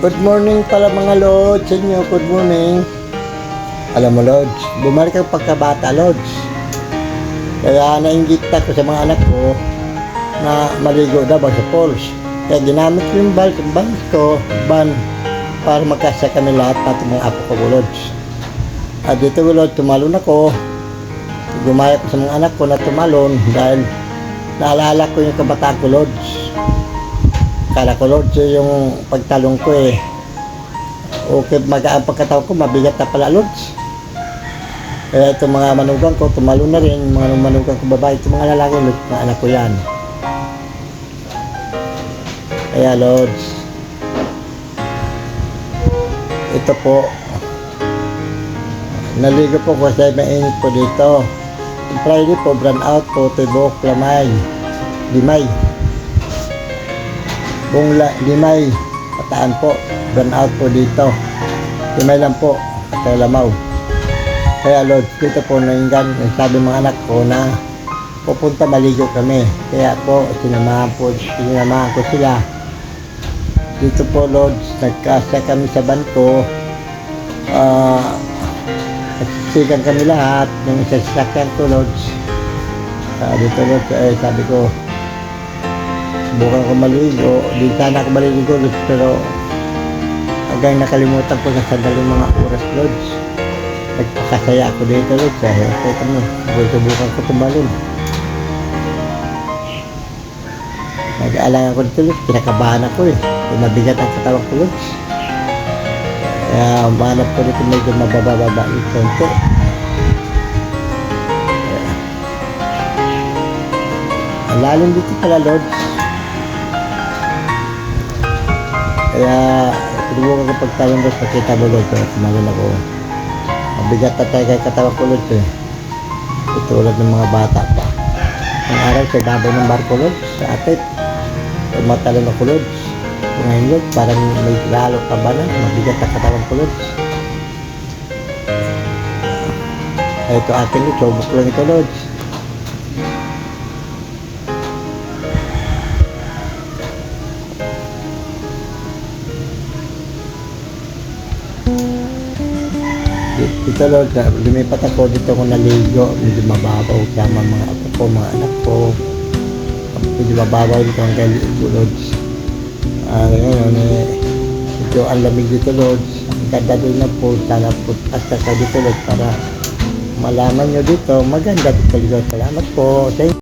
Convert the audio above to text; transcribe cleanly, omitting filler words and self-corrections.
Good morning pala mga Lods sa inyo, good morning. Alam mo Lods, bumalik ang pagkabata Lods. Kaya nainggit ako sa mga anak ko na maligo daw sa falls. Kaya ginamit ko yung ban para magkasya kami lahat pati mga apo ko Lods. At dito Lods, tumalon ako. Gumaya ko sa mga anak ko na tumalon dahil naalala ko yung kabataan ko Lods. Kala ko Lods yung pagtalong ko okay, magaan pagkataon ko, mabigat na pala Lods. Kaya itong mga manugang ko, tumalon na rin, mga manugang ko babae, itong mga lalaki Lods, mga anak ko yan. Kaya Lods, ito po, naligo po ko sa mainit po dito. Friday po, brand out po, Tibok, Limay. Limay, Pataan po, brand out po dito. Limay lang po, at Lamaw. Kaya Lord, dito po nainggan, sabi mga anak ko na pupunta maligo kami. Kaya po, sinamahan ko sila. Dito po Lord, nagkasya kami sa banko. Sigan kami lahat, yung sasakyan ko Lord. Dito Lord, sabi ko, bukan ko maligo, di sana ako maligo Lods, pero hanggang nakalimutan ko sa sandaling mga oras Lods. Nagpakasaya ako dito Lods, kaya mo, subukan ko tumalon. Nag-aalangan ko dito Lods, kinakabahan ako nabigat ang katawan ko Lods. Kaya umanap ko dito medyo mababa yung konti. Ang lalim dito pala Lods. Kaya sinubukan ko pagtalon Lods, nakita mo Lods, tumalon ako. Mabigat na tayo kay katawan ko Lods tulad ng mga bata pa. Ang araw sa babaw ng barko Lods, sa atip, matalon ako Lods. Ngayon Lods, parang may lalo pa ba na, mabigat na katawan ko Lods. Ito akin Lods, subok lang ito Lods. Dito Lord, lumipat ako dito ko naligo, medyo mababaw kasama mga apo ko, mga anak ko. Medyo mababaw dito ang galigo Lord. Ngayon, medyo ang lamig dito Lord. Ang ganda din na po, sana po hasta ka dito Lord para malaman nyo dito, maganda dito Lord. Salamat po. Thank you.